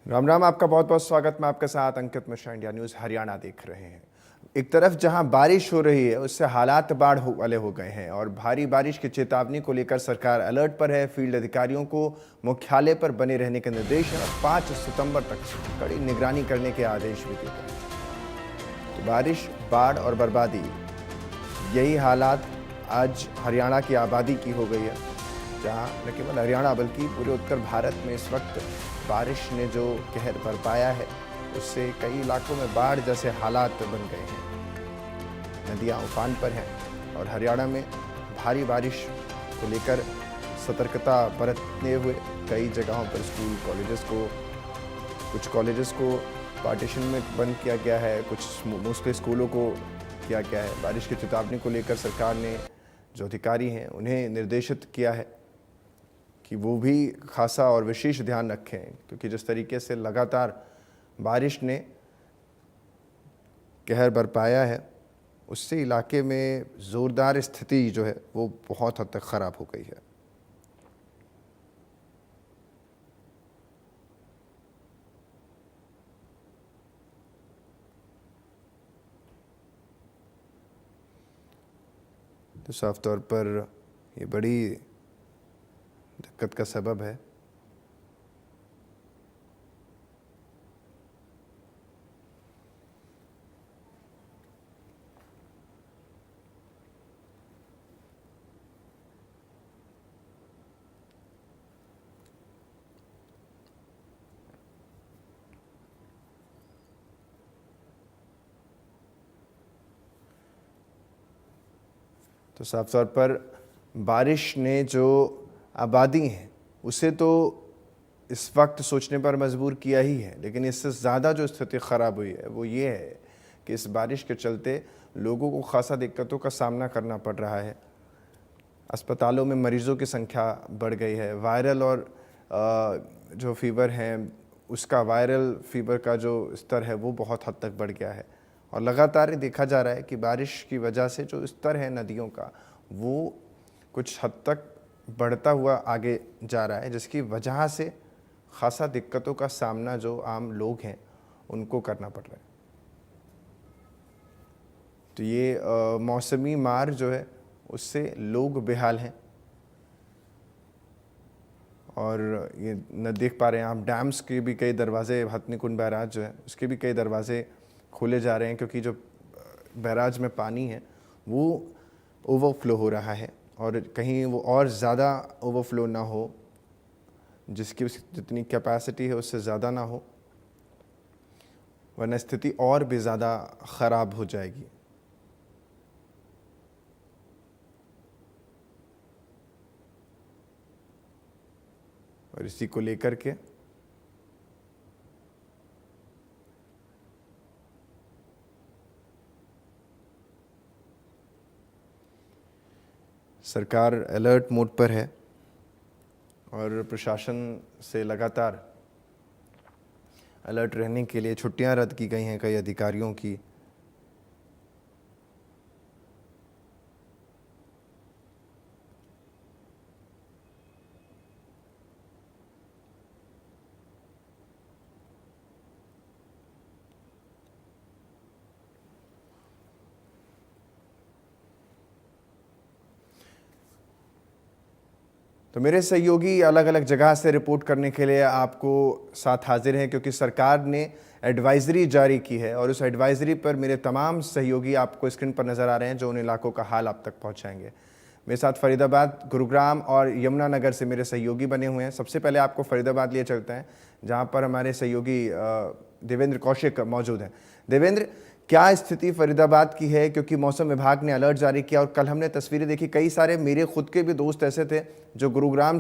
राम राम, आपका बहुत बहुत स्वागत। मैं आपके साथ अंकित मिश्रा, इंडिया न्यूज़ हरियाणा देख रहे हैं। एक तरफ जहां बारिश हो रही है, उससे हालात बाढ़ वाले हो गए हैं और भारी बारिश की चेतावनी को लेकर सरकार अलर्ट पर है। फील्ड अधिकारियों को मुख्यालय पर बने रहने के निर्देश हैं और 5 सितंबर तक कड़ी निगरानी करने के आदेश भी दिए गए। तो बारिश, बाढ़ और बर्बादी, यही हालात आज हरियाणा की आबादी की हो गई है, जहां न केवल हरियाणा बल्कि पूरे उत्तर भारत में इस वक्त बारिश ने जो कहर बरपाया है, उससे कई इलाकों में बाढ़ जैसे हालात बन गए हैं। नदियां उफान पर हैं और हरियाणा में भारी बारिश को लेकर सतर्कता बरतते हुए कई जगहों पर स्कूल कुछ कॉलेजेस को पार्टीशन में बंद किया गया है, कुछ मोस्टली स्कूलों को किया गया है। बारिश की चेतावनी को लेकर सरकार ने जो अधिकारी हैं उन्हें निर्देशित किया है कि वो भी खासा और विशेष ध्यान रखें, क्योंकि जिस तरीके से लगातार बारिश ने कहर बरपाया है, उससे इलाके में ज़ोरदार स्थिति जो है वो बहुत हद तक ख़राब हो गई है। तो साफ तौर पर ये बड़ी दिक्कत का सबब है। तो साफ तौर पर बारिश ने जो आबादी है उसे तो इस वक्त सोचने पर मजबूर किया ही है, लेकिन इससे ज़्यादा जो स्थिति ख़राब हुई है वो ये है कि इस बारिश के चलते लोगों को खासा दिक्कतों का सामना करना पड़ रहा है। अस्पतालों में मरीज़ों की संख्या बढ़ गई है। वायरल और जो फीवर हैं, उसका वायरल फीवर का जो स्तर है वो बहुत हद तक बढ़ गया है और लगातार देखा जा रहा है कि बारिश की वजह से जो स्तर है नदियों का वो कुछ हद तक बढ़ता हुआ आगे जा रहा है, जिसकी वजह से खासा दिक्कतों का सामना जो आम लोग हैं उनको करना पड़ रहा है। तो ये मौसमी मार जो है उससे लोग बेहाल हैं और ये न देख पा रहे हैं आप, डैम्स के भी कई दरवाजे, हथनीकुंड बैराज जो है उसके भी कई दरवाजे खोले जा रहे हैं, क्योंकि जो बैराज में पानी है वो ओवरफ्लो हो रहा है और कहीं वो और ज़्यादा ओवरफ्लो ना हो, जिसकी जितनी कैपेसिटी है उससे ज़्यादा ना हो, वरना स्थिति और भी ज़्यादा ख़राब हो जाएगी। और इसी को लेकर के सरकार अलर्ट मोड पर है और प्रशासन से लगातार अलर्ट रहने के लिए छुट्टियां रद्द की गई हैं कई अधिकारियों की। तो मेरे सहयोगी अलग अलग जगह से रिपोर्ट करने के लिए आपको साथ हाजिर हैं, क्योंकि सरकार ने एडवाइज़री जारी की है और उस एडवाइज़री पर मेरे तमाम सहयोगी आपको स्क्रीन पर नज़र आ रहे हैं, जो उन इलाकों का हाल आप तक पहुंचाएंगे। मेरे साथ फरीदाबाद, गुरुग्राम और यमुनानगर से मेरे सहयोगी बने हुए हैं। सबसे पहले आपको फरीदाबाद लिए चलते हैं, जहां पर हमारे सहयोगी देवेंद्र कौशिक मौजूद हैं। देवेंद्र, क्या स्थिति फरीदाबाद की है, क्योंकि मौसम विभाग ने अलर्ट जारी किया और कल हमने तस्वीरें देखी, कई सारे मेरे खुद के भी दोस्त ऐसे थे जो गुरुग्राम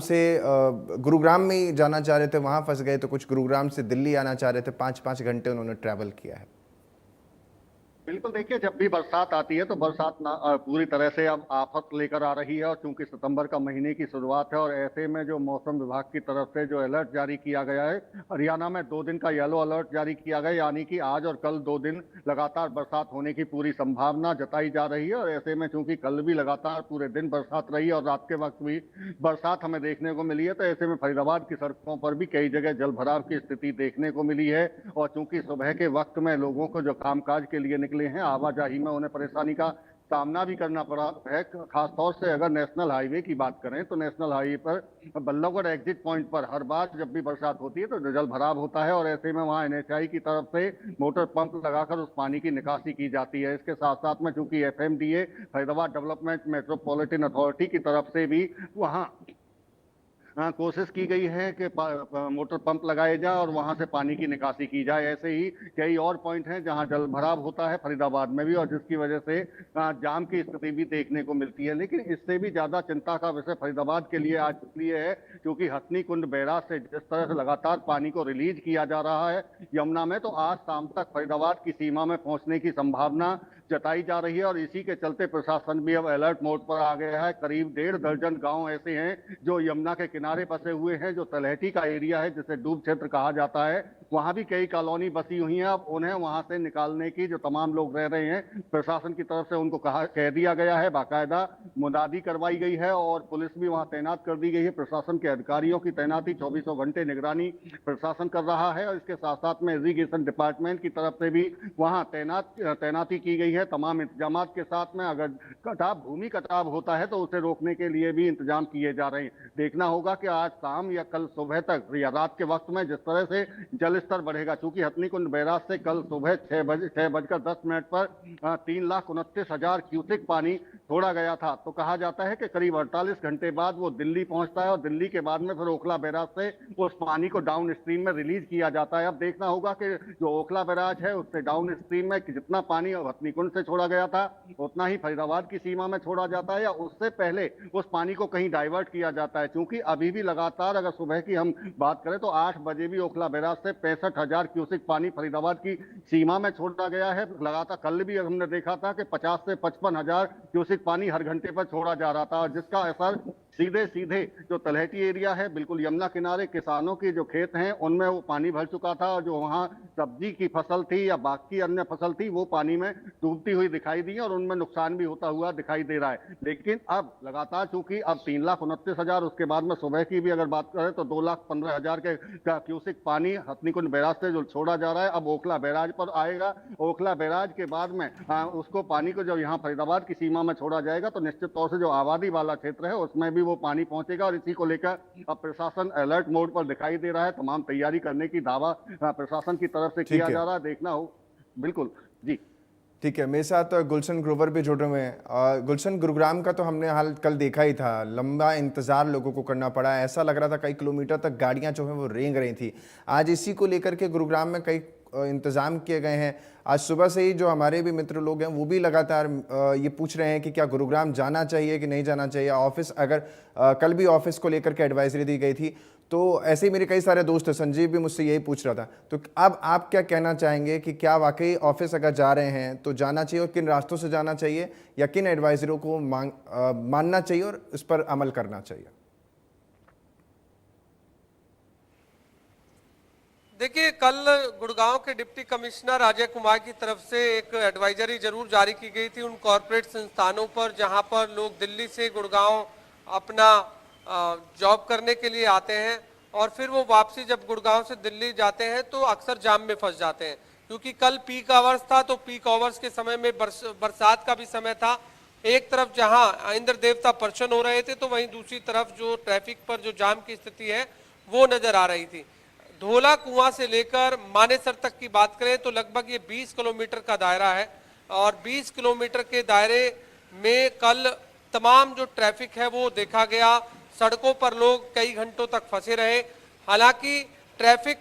में ही जाना चाह रहे थे, वहाँ फंस गए, तो कुछ गुरुग्राम से दिल्ली आना चाह रहे थे, 5-5 घंटे उन्होंने ट्रैवल किया है। बिल्कुल, देखिए जब भी बरसात आती है तो बरसात पूरी तरह से अब आफत लेकर आ रही है, और चूंकि सितंबर का महीने की शुरुआत है और ऐसे में जो मौसम विभाग की तरफ से जो अलर्ट जारी किया गया है, हरियाणा में 2 दिन का येलो अलर्ट जारी किया गया, यानी कि आज और कल 2 दिन लगातार बरसात होने की पूरी संभावना जताई जा रही है। और ऐसे में चूंकि कल भी लगातार पूरे दिन बरसात रही और रात के वक्त भी बरसात हमें देखने को मिली है, तो ऐसे में फरीदाबाद की सड़कों पर भी कई जगह जल भराव की स्थिति देखने को मिली है। और चूंकि सुबह के वक्त में लोगों को जो कामकाज के लिए निकले हैं, आवाजाही में उन्हें परेशानी का सामना भी करना पड़ा है। खासतौर से अगर नेशनल हाईवे की बात करें तो नेशनल हाईवे पर बल्लभगढ़ एग्जिट पॉइंट पर हर बार जब भी बरसात होती है तो जल भराव होता है, और ऐसे में वहां एनएचआई की तरफ से मोटर पंप लगाकर उस पानी की निकासी की जाती है। इसके साथ साथ में चूंकि एफएमडीए फरीदाबाद डेवलपमेंट मेट्रोपॉलिटन अथॉरिटी की तरफ से भी वहां कोशिश की गई है कि मोटर पंप लगाए जाए और वहां से पानी की निकासी की जाए। ऐसे ही कई और पॉइंट हैं जहां जल भराव होता है फरीदाबाद में भी, और जिसकी वजह से जाम की स्थिति भी देखने को मिलती है। लेकिन इससे भी ज्यादा चिंता का विषय फरीदाबाद के लिए आज इसलिए है क्योंकि हथनी कुंड बैराज से जिस तरह से लगातार पानी को रिलीज किया जा रहा है यमुना में, तो आज शाम तक फरीदाबाद की सीमा में पहुंचने की संभावना जताई जा रही है। और इसी के चलते प्रशासन भी अब अलर्ट मोड पर आ गया है। करीब 1.5 दर्जन गांव ऐसे हैं जो यमुना के किनारे बसे हुए हैं। जो तलहटी का एरिया है जिसे डूब क्षेत्र कहा जाता है, वहां भी कई कॉलोनी बसी हुई हैं। अब उन्हें वहां से निकालने की, जो तमाम लोग रह रहे हैं, प्रशासन की तरफ से उनको कह दिया गया है, बाकायदा मुनादी करवाई गई है और पुलिस भी वहां तैनात कर दी गई है। प्रशासन के अधिकारियों की तैनाती 24 घंटे निगरानी प्रशासन कर रहा है, और इसके साथ साथ में इरिगेशन डिपार्टमेंट की तरफ से भी वहां तैनाती की गई है तमाम इंतजाम के साथ में। अगर भूमि कटाव होता है तो उसे रोकने के लिए भी इंतजाम किए जा रहे हैं। देखना होगा कि आज शाम या कल सुबह तक या रात के वक्त में जिस तरह से जल स्तर बढ़ेगा, चूंकि हथनी कुंड बैराज से कल सुबह 6:10 पर 3,29,000 क्यूसेक पानी छोड़ा गया था, तो कहा जाता है कि करीब 48 घंटे बाद वो दिल्ली पहुंचता है और दिल्ली के बाद में फिर ओखला बैराज से उस पानी को डाउन स्ट्रीम में रिलीज किया जाता है। अब देखना होगा कि जो ओखला बैराज है उससे डाउन स्ट्रीम में जितना पानी हथनी कुंड से छोड़ा गया था उतना ही फरीदाबाद की सीमा में छोड़ा जाता है, या उससे पहले उस पानी को कहीं डाइवर्ट किया जाता है। क्योंकि अभी भी लगातार अगर सुबह की हम बात करें तो 8 बजे भी ओखला बैराज से 65,000 क्यूसेक पानी फरीदाबाद की सीमा में छोड़ा गया है। लगातार कल भी हमने देखा था कि 50 से 55,000 क्यूसेक पानी हर घंटे पर छोड़ा जा रहा था, और जिसका असर सीधे सीधे जो तलहटी एरिया है बिल्कुल यमुना किनारे किसानों के जो खेत हैं उनमें वो पानी भर चुका था, और जो वहां सब्जी की फसल थी या बाकी अन्य फसल थी वो पानी में डूबती हुई दिखाई दी, और उनमें नुकसान भी होता हुआ दिखाई दे रहा है। लेकिन अब लगातार चूंकि अब 3,29,000, उसके बाद में सुबह की भी अगर बात करें तो 2,15,000 के क्यूसेक पानी हथनी कुंड बैराज से जो छोड़ा जा रहा है अब ओखला बैराज पर आएगा। ओखला बैराज के बाद में उसको पानी को जब यहाँ फरीदाबाद की सीमा में छोड़ा जाएगा तो निश्चित तौर से जो आबादी वाला क्षेत्र है उसमें भी वो पानी पहुंचेगा, और इसी को लेकर अब प्रशासन अलर्ट मोड पर दिखाई दे रहा है। तमाम तैयारी करने की दावा प्रशासन की तरफ से किया जा रहा है। देखना हो बिल्कुल जी। ठीक है, मेरे साथ गुलशन ग्रोवर भी जुड़ रहे हैं। गुलशन, गुरुग्राम का तो हमने हाल कल देखा ही था, लंबा इंतजार लोगों को करना पड़ा, ऐसा लग रहा था कई किलोमीटर तक गाड़ियां जो हैं वो रेंग रही थी। आज इसी को लेकर के गुरुग्राम में कई इंतजाम किए गए हैं। आज सुबह से ही जो हमारे भी मित्र लोग हैं वो भी लगातार ये पूछ रहे हैं कि क्या गुरुग्राम जाना चाहिए कि नहीं जाना चाहिए। ऑफिस अगर कल भी ऑफिस को लेकर के एडवाइजरी दी गई थी, तो ऐसे ही मेरे कई सारे दोस्त हैं, संजीव भी मुझसे यही पूछ रहा था। तो अब आप क्या कहना चाहेंगे कि क्या वाकई ऑफिस अगर जा रहे हैं तो जाना चाहिए, और किन रास्तों से जाना चाहिए या किन एडवाइजरों को मानना चाहिए और इस पर अमल करना चाहिए? देखिए, कल गुड़गांव के डिप्टी कमिश्नर अजय कुमार की तरफ से एक एडवाइजरी जरूर जारी की गई थी उन कॉरपोरेट संस्थानों पर जहां पर लोग दिल्ली से गुड़गांव अपना जॉब करने के लिए आते हैं, और फिर वो वापसी जब गुड़गांव से दिल्ली जाते हैं तो अक्सर जाम में फंस जाते हैं। क्योंकि कल पीक आवर्स था, तो पीक आवर्स के समय में बरसात का भी समय था। एक तरफ जहां इंद्र देवता प्रसन्न हो रहे थे तो वहीं दूसरी तरफ जो ट्रैफिक पर जो जाम की स्थिति है वो नजर आ रही थी। धोला कुआं से लेकर मानेसर तक की बात करें तो लगभग ये 20 किलोमीटर का दायरा है, और 20 किलोमीटर के दायरे में कल तमाम जो ट्रैफिक है वो देखा गया। सड़कों पर लोग कई घंटों तक फंसे रहे। हालांकि ट्रैफिक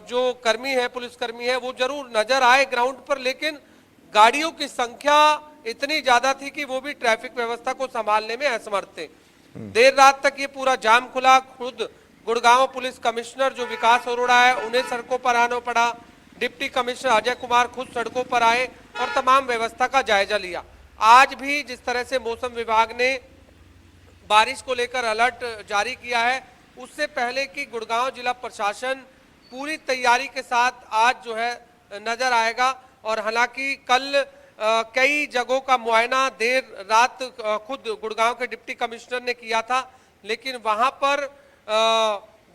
जो कर्मी है, पुलिसकर्मी है, वो जरूर नजर आए ग्राउंड पर, लेकिन गाड़ियों की संख्या इतनी ज्यादा थी कि वो भी ट्रैफिक व्यवस्था को संभालने में असमर्थ थे। देर रात तक ये पूरा जाम खुला। खुद गुड़गांव पुलिस कमिश्नर जो विकास अरोड़ा है उन्हें सड़कों पर आना पड़ा। डिप्टी कमिश्नर अजय कुमार खुद सड़कों पर आए और तमाम व्यवस्था का जायजा लिया। आज भी जिस तरह से मौसम विभाग ने बारिश को लेकर अलर्ट जारी किया है, उससे पहले कि गुड़गांव जिला प्रशासन पूरी तैयारी के साथ आज जो है नजर आएगा। और हालांकि कल कई जगहों का मुआयना देर रात खुद गुड़गांव के डिप्टी कमिश्नर ने किया था, लेकिन वहां पर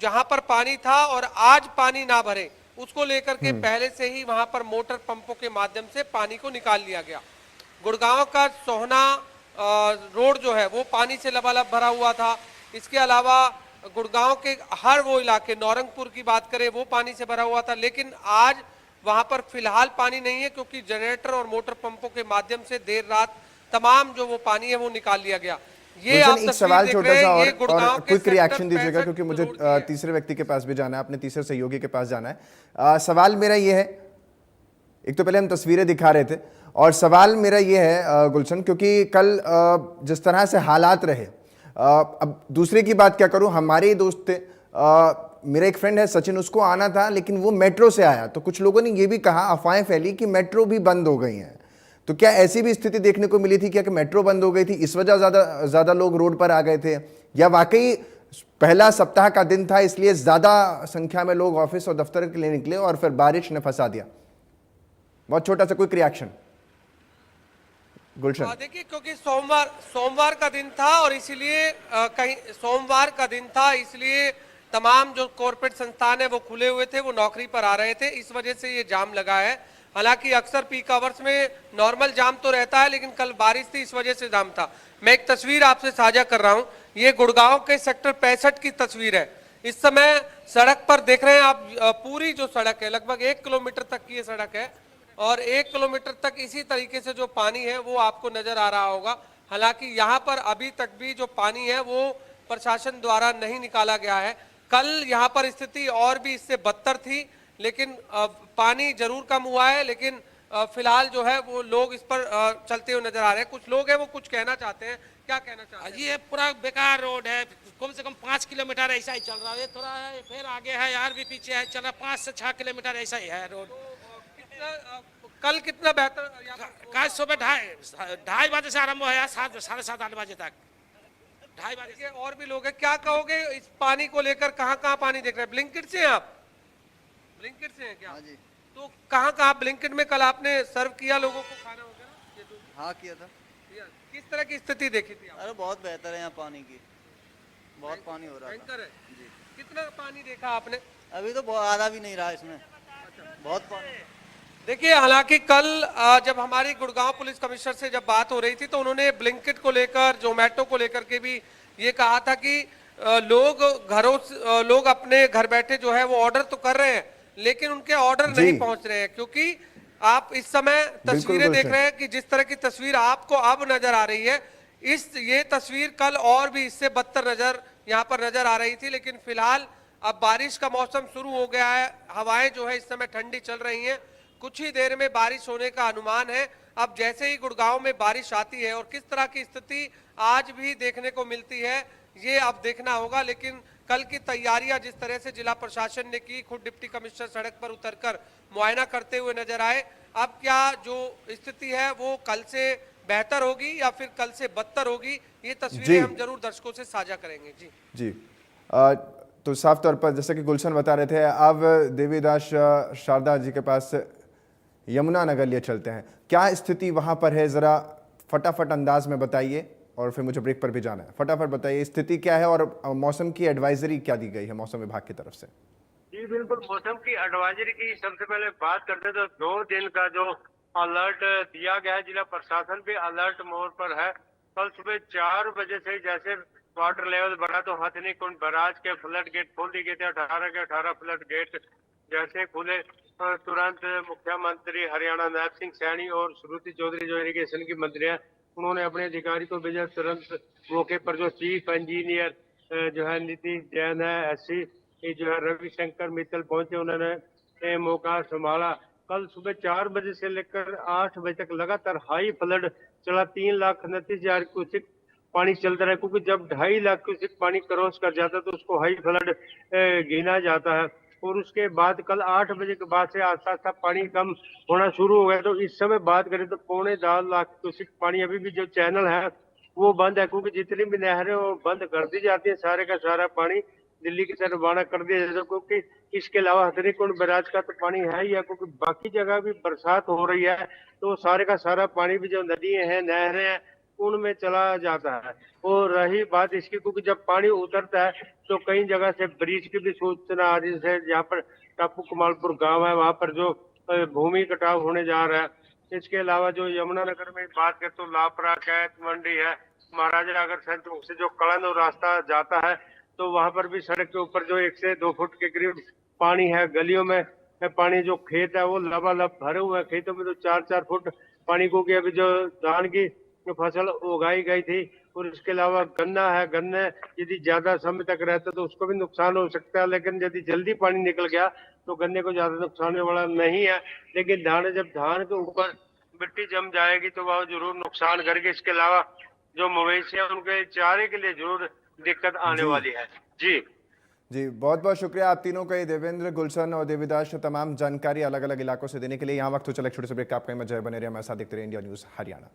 जहां पर पानी था और आज पानी ना भरे, उसको लेकर के पहले से ही वहां पर मोटर पंपों के माध्यम से पानी को निकाल लिया गया। गुड़गांव का सोहना रोड जो है वो पानी से लबालब भरा हुआ था। इसके अलावा गुड़गांव के हर वो इलाके, नौरंगपुर की बात करें, वो पानी से भरा हुआ था। लेकिन आज वहां पर फिलहाल पानी नहीं है, क्योंकि जनरेटर और मोटर पंपों के माध्यम से देर रात तमाम जो वो पानी है वो निकाल लिया गया। ये आप एक सवाल छोटा सा और क्विक रिएक्शन सेक्टर दीजिएगा, क्योंकि मुझे 65 करोड़ की है। तीसरे व्यक्ति के पास भी जाना है, अपने तीसरे सहयोगी के पास जाना है। सवाल मेरा ये है, एक तो पहले हम तस्वीरें दिखा रहे थे, और सवाल मेरा ये है गुलशन, क्योंकि कल जिस तरह से हालात रहे, अब दूसरे की बात क्या करूं, हमारे ही दोस्त थे, मेरा एक फ्रेंड है सचिन, उसको आना था लेकिन वो मेट्रो से आया, तो कुछ लोगों ने ये भी कहा, अफवाहें फैली कि मेट्रो भी बंद हो गई हैं। तो क्या ऐसी भी स्थिति देखने को मिली थी क्या कि मेट्रो बंद हो गई थी, इस वजह ज्यादा लोग रोड पर आ गए थे, या वाकई पहला सप्ताह का दिन था इसलिए ज्यादा संख्या में लोग ऑफिस और दफ्तर के लिए निकले और फिर बारिश ने फंसा दिया? बहुत छोटा सा क्विक रिएक्शन गुलशन। देखिए, क्योंकि सोमवार का दिन था और इसीलिए कहीं सोमवार का दिन था, इसलिए तमाम जो कॉर्पोरेट संस्थान है वो खुले हुए थे, वो नौकरी पर आ रहे थे, इस वजह से ये जाम लगा है। हालांकि अक्सर पीक आवर्स में नॉर्मल जाम तो रहता है, लेकिन कल बारिश थी, इस वजह से जाम था। मैं एक तस्वीर आपसे साझा कर रहा हूं, ये गुड़गांव के सेक्टर 65 की तस्वीर है। इस समय सड़क पर देख रहे हैं आप, पूरी जो सड़क है लगभग 1 किलोमीटर तक की ये सड़क है, और 1 किलोमीटर तक इसी तरीके से जो पानी है वो आपको नजर आ रहा होगा। हालांकि यहाँ पर अभी तक भी जो पानी है वो प्रशासन द्वारा नहीं निकाला गया है। कल यहाँ पर स्थिति और भी इससे बदतर थी, लेकिन पानी जरूर कम हुआ है, लेकिन फिलहाल जो है वो लोग इस पर चलते हुए नजर आ रहे हैं। कुछ लोग हैं वो कुछ कहना चाहते हैं, क्या कहना चाहते हैं? ये पूरा बेकार रोड है, कम से कम 5 किलोमीटर ऐसा ही चल रहा है, थोड़ा है फिर आगे है यार भी पीछे है, चला 5 से 6 किलोमीटर ऐसा ही है रोड। कल कितना बेहतर कल सुबह 2:30 बजे से आरम्भ हुआ, 7 साढ़े 7 8 बजे तक, 2:30 बजे से। और भी लोग हैं, क्या कहोगे इस पानी को लेकर? कहाँ पानी देख रहे हैं? ब्लिंकिट से हैं आप? ब्लिंकिट से हैं क्या? हाँ जी। तो कहाँ ब्लिंकिट में कल आपने सर्व किया लोगों को खाना वगैरह? ये तो हाँ किया था। किस तरह की स्थिति देखी थी आप? अरे बहुत बेहतर है यहाँ पानी की, बहुत पानी हो रहा था। भयंकर है जी। कितना पानी देखा आपने? अभी तो बहुत आधा भी नहीं रहा इसमें, बहुत पानी। देखिए, हालांकि कल जब हमारी गुड़गांव पुलिस कमिश्नर से जब बात हो रही थी तो उन्होंने ब्लिंकिट को लेकर, जोमेटो को लेकर के भी ये कहा था कि लोग अपने घर बैठे जो है वो ऑर्डर तो कर रहे हैं, लेकिन उनके ऑर्डर नहीं पहुंच रहे हैं। क्योंकि आप इस समय तस्वीरें देख रहे हैं कि जिस तरह की तस्वीर आपको अब नजर आ रही है, ये तस्वीर कल और भी इससे बदतर यहाँ पर नजर आ रही थी। लेकिन फिलहाल अब बारिश का मौसम शुरू हो गया है, हवाएं जो है इस समय ठंडी चल रही हैं, कुछ ही देर में बारिश होने का अनुमान है। अब जैसे ही गुड़गांव में बारिश आती है और किस तरह की स्थिति आज भी देखने को मिलती है, ये अब देखना होगा। लेकिन कल की तैयारियां जिस तरह से जिला प्रशासन ने की, खुद डिप्टी कमिश्नर सड़क पर उतरकर मुआयना करते हुए नजर आए। अब क्या जो स्थिति है वो कल से बेहतर होगी या फिर कल से बदतर होगी, ये तस्वीरें हम जरूर दर्शकों से साझा करेंगे। जी तो साफ तौर पर जैसे कि गुलशन बता रहे थे, अब देवीदास शारदा जी के पास यमुना नगर लिए चलते हैं। क्या स्थिति वहां पर है, जरा फटाफट अंदाज में बताइए, और फिर मुझे ब्रेक पर भी जाना है। फटाफट बताइए स्थिति क्या है और मौसम की एडवाइजरी क्या दी गई है मौसम विभाग की तरफ से? जी बिल्कुल, मौसम की एडवाइजरी की सबसे पहले बात करते तो 2 दिन का जो अलर्ट दिया गया है, जिला प्रशासन भी अलर्ट मोड पर है। कल सुबह 4 बजे से जैसे वाटर लेवल बढ़ा तो हथनी कुंड बैराज के फ्लड गेट खोल दिए गए थे। 18 के 18 फ्लड गेट जैसे खुले, तुरंत मुख्यमंत्री हरियाणा नैब सिंह सैनी और श्रुति चौधरी जो इरिगेशन की मंत्री है, उन्होंने अपने अधिकारी को भेजा। तुरंत मौके पर जो चीफ इंजीनियर जो है नीतीश जैन है, एससी जो है रविशंकर मित्तल पहुंचे, उन्होंने मौका संभाला। कल सुबह 4 बजे से लेकर 8 बजे तक लगातार हाई फ्लड चला। 3,29,000 क्यूसेक पानी चलता रहा, क्योंकि जब 2.5 लाख क्यूसेक पानी क्रॉस कर जाता है तो उसको हाई फ्लड गिना जाता है। और उसके बाद कल 8 बजे के बाद से आस्ता आस्ता पानी कम होना शुरू हो गया। तो इस समय बात करें तो 4.5 लाख क्यूसेक पानी अभी भी जो चैनल है वो बंद है, क्योंकि जितनी भी नहरें वो बंद कर दी जाती है, सारे का सारा पानी दिल्ली की तरफ रवाना कर दिया जाता है। क्योंकि इसके अलावा हथनीकुंड बैराज का तो पानी है ही है, क्योंकि बाकी जगह भी बरसात हो रही है तो सारे का सारा पानी भी जो नदियां हैं नहरें हैं उनमें चला जाता है। और रही बात इसकी, क्योंकि जब पानी उतरता है तो कई जगह से ब्रिज की भी सूचना आ रही है। जहाँ पर टापू कमालपुर गांव है वहां पर जो भूमि कटाव होने जा रहा है। इसके अलावा जो यमुनानगर में बात करें तो लापरा कैत मंडी है, महाराजा अगर संतों से जो कलन रास्ता जाता है तो वहां पर भी सड़क के ऊपर जो 1 से 2 फुट के करीब पानी है। गलियों में पानी, जो खेत है वो लबालब भरे हुए हैं, खेतों में तो 4-4 फुट पानी, को अभी जो धान की फसल उगाई गई थी। और इसके अलावा गन्ना है, गन्ने यदि ज्यादा समय तक रहता तो उसको भी नुकसान हो सकता है, लेकिन यदि जल्दी पानी निकल गया तो गन्ने को ज्यादा नुकसान होने वाला नहीं है। लेकिन जब धान के ऊपर मिट्टी जम जाएगी तो वह जरूर नुकसान करेगी। इसके अलावा जो मवेशी है उनके चारे के लिए जरूर दिक्कत आने वाली है। जी जी, बहुत बहुत शुक्रिया आप तीनों का, ये देवेंद्र, गुलशन और देविदास, तमाम जानकारी अलग अलग इलाकों से देने के लिए। यहाँ वक्त हो चला एक छोटे से ब्रेक का। आपका मैं जय बने रहे, हमारे साथ देखते रहे इंडिया न्यूज़ हरियाणा।